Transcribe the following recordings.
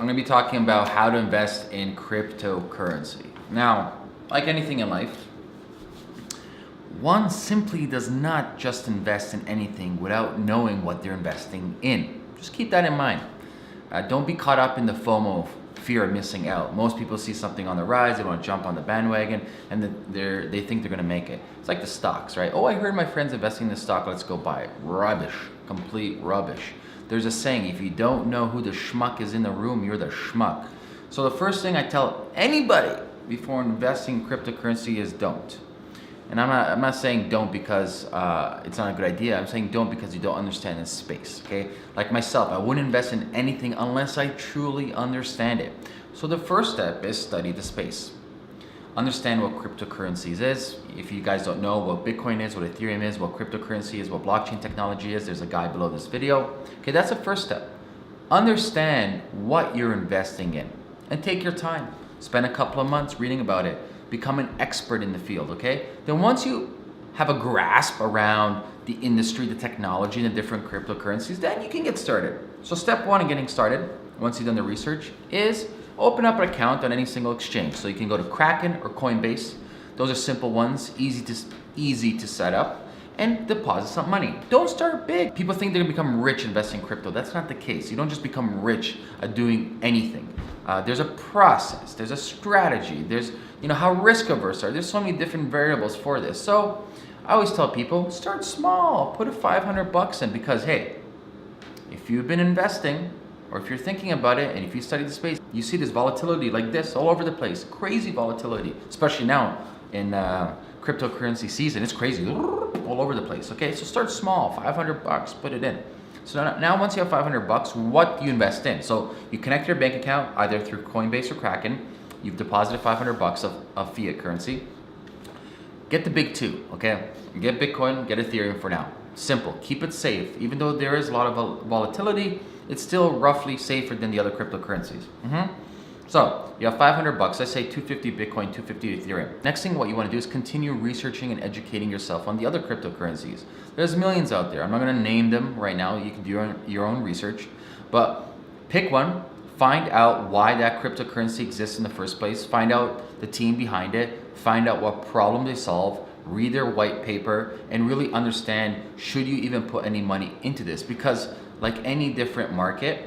I'm gonna be talking about how to invest in cryptocurrency. Now, like anything in life, one simply does not just invest in anything without knowing what they're investing in. Just keep that in mind. Don't be caught up in the FOMO, fear of missing out. Most people see something on the rise, they want to jump on the bandwagon, and they think they're going to make it. It's like the stocks, right? Oh, I heard my friend's investing in this stock, let's go buy it. Rubbish, complete rubbish. There's a saying, if you don't know who the schmuck is in the room, you're the schmuck. So the first thing I tell anybody before investing in cryptocurrency is don't. And I'm not saying don't because it's not a good idea. I'm saying don't because you don't understand this space, okay? Like myself, I wouldn't invest in anything unless I truly understand it. So the first step is study the space. Understand what cryptocurrencies is. If you guys don't know what Bitcoin is, what Ethereum is, what cryptocurrency is, what blockchain technology is, there's a guide below this video. Okay, that's the first step. Understand what you're investing in and take your time. Spend a couple of months reading about it. Become an expert in the field, okay? Then once you have a grasp around the industry, the technology, and the different cryptocurrencies, then you can get started. So step one in getting started, once you've done the research, is open up an account on any single exchange. So you can go to Kraken or Coinbase. Those are simple ones, easy to set up, and deposit some money. Don't start big. People think they're gonna become rich investing in crypto. That's not the case. You don't just become rich at doing anything. There's a process, there's a strategy, there's how risk averse are. There's so many different variables for this. So I always tell people, start small, put a $500 in, because hey, if you've been investing or if you're thinking about it and if you study the space, you see this volatility like this all over the place, crazy volatility, especially now in cryptocurrency season. It's crazy, all over the place. Okay, so start small, $500, put it in. So now once you have $500, what do you invest in? So you connect your bank account either through Coinbase or Kraken. You've deposited $500 of fiat currency. Get the big two, okay? Get Bitcoin, get Ethereum for now. Simple, keep it safe. Even though there is a lot of volatility, it's still roughly safer than the other cryptocurrencies. So you have $500, let's say 250 Bitcoin, 250 Ethereum. Next thing what you want to do is continue researching and educating yourself on the other cryptocurrencies. There's millions out there. I'm not going to name them right now. You can do your own research, but pick one. Find out why that cryptocurrency exists in the first place. Find out the team behind it. Find out what problem they solve. Read their white paper and really understand, should you even put any money into this? Because like any different market,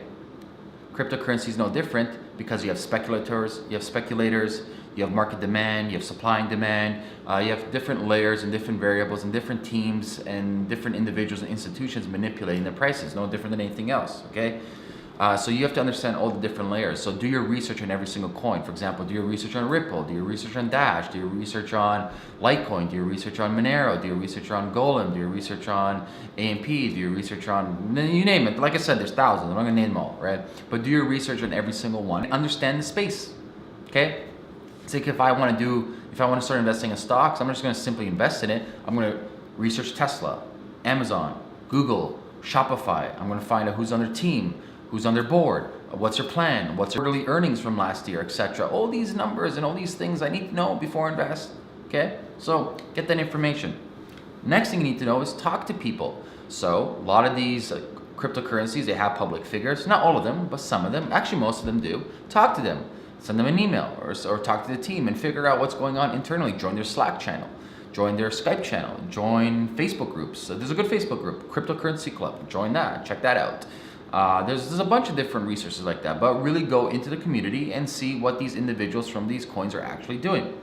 cryptocurrency is no different, because you have speculators, you have market demand, you have supply and demand, you have different layers and different variables and different teams and different individuals and institutions manipulating the prices, no different than anything else, okay? So you have to understand all the different layers. So do your research on every single coin. For example, do your research on Ripple, do your research on Dash, do your research on Litecoin, do your research on Monero, do your research on Golem, do your research on AMP, do your research on, you name it. Like I said, there's thousands, I'm not gonna name them all, right? But do your research on every single one. Understand the space, okay? It's like if I wanna start investing in stocks, I'm not just gonna simply invest in it. I'm gonna research Tesla, Amazon, Google, Shopify. I'm gonna find out who's on their team, who's on their board, what's their plan, what's their quarterly earnings from last year, etc. All these numbers and all these things I need to know before I invest, okay? So get that information. Next thing you need to know is talk to people. So a lot of these cryptocurrencies, they have public figures. Not all of them, but some of them. Actually, most of them do. Talk to them. Send them an email or talk to the team and figure out what's going on internally. Join their Slack channel. Join their Skype channel. Join Facebook groups. So there's a good Facebook group, Cryptocurrency Club. Join that. Check that out. There's a bunch of different resources like that, but really go into the community and see what these individuals from these coins are actually doing.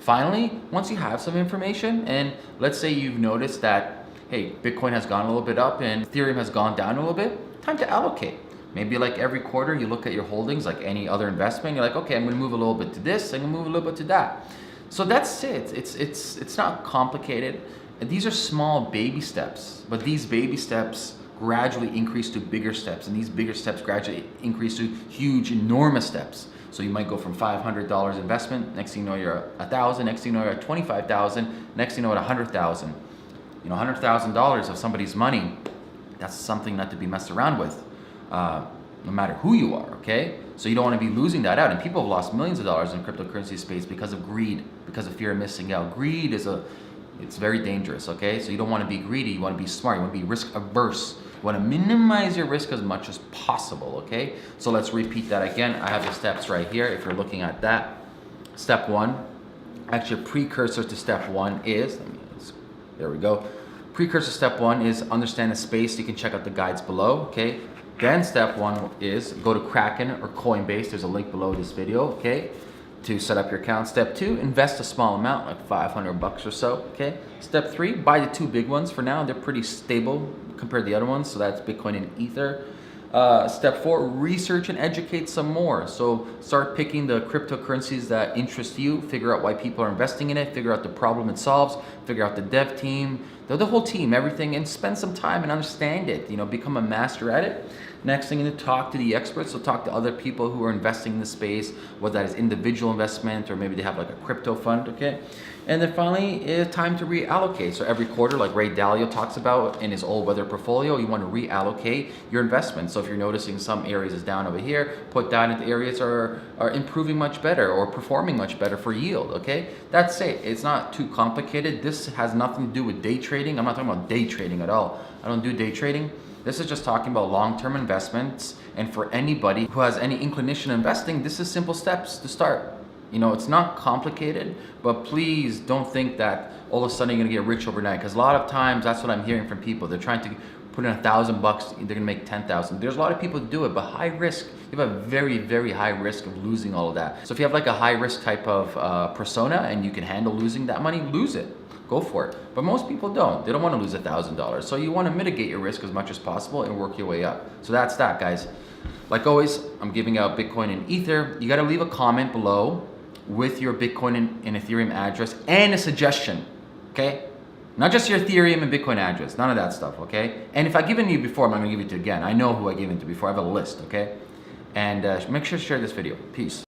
Finally, once you have some information, and let's say you've noticed that, hey, Bitcoin has gone a little bit up and Ethereum has gone down a little bit, time to allocate. Maybe like every quarter you look at your holdings like any other investment, you're like, okay, I'm gonna move a little bit to this, I'm gonna move a little bit to that. So that's it. It's not complicated. These are small baby steps, but these baby steps gradually increase to bigger steps, and these bigger steps gradually increase to huge, enormous steps. So you might go from $500 investment, next thing you know you're at $1,000, next thing you know you're at $25,000, next thing you know at $100,000. $100,000 of somebody's money, that's something not to be messed around with, no matter who you are, okay? So you don't want to be losing that out, and people have lost millions of dollars in cryptocurrency space because of greed, because of fear of missing out. Greed is It's very dangerous, okay? So you don't want to be greedy, you want to be smart, you want to be risk averse. You want to minimize your risk as much as possible, okay? So let's repeat that again. I have the steps right here if you're looking at that. Step one, actually a precursor to step one is, there we go. Precursor step one is understand the space. You can check out the guides below, okay? Then step one is go to Kraken or Coinbase. There's a link below this video, okay? To set up your account. Step two, invest a small amount, like $500 or so, okay? Step three, buy the two big ones for now. They're pretty stable compared to the other ones, so that's Bitcoin and Ether. Step four, research and educate some more. So start picking the cryptocurrencies that interest you, figure out why people are investing in it, figure out the problem it solves, figure out the dev team, the whole team, everything, and spend some time and understand it, you know, become a master at it. Next thing, you need to talk to the experts, so talk to other people who are investing in the space, whether that is individual investment or maybe they have like a crypto fund, okay? And then finally, it's time to reallocate. So every quarter, like Ray Dalio talks about in his all-weather portfolio, you want to reallocate your investment. So if you're noticing some areas is down over here, put that into areas are improving much better or performing much better for yield, okay? That's it. It's not too complicated. This has nothing to do with day trading. I'm not talking about day trading at all. I don't do day trading. This is just talking about long-term investments, and for anybody who has any inclination in investing, this is simple steps to start. You know, it's not complicated, but please don't think that all of a sudden you're gonna get rich overnight, because a lot of times that's what I'm hearing from people. They're trying to put in $1,000, they're gonna make 10,000. There's a lot of people who do it, but high risk. You have a very, very high risk of losing all of that. So if you have like a high risk type of persona and you can handle losing that money, lose it. Go for it. But most people don't. They don't want to lose $1,000. So you want to mitigate your risk as much as possible and work your way up. So that's that, guys. Like always, I'm giving out Bitcoin and Ether. You got to leave a comment below with your Bitcoin and Ethereum address and a suggestion, okay? Not just your Ethereum and Bitcoin address. None of that stuff, okay? And if I've given you before, I'm not going to give it to you again. I know who I gave it to before. I have a list, okay? And make sure to share this video. Peace.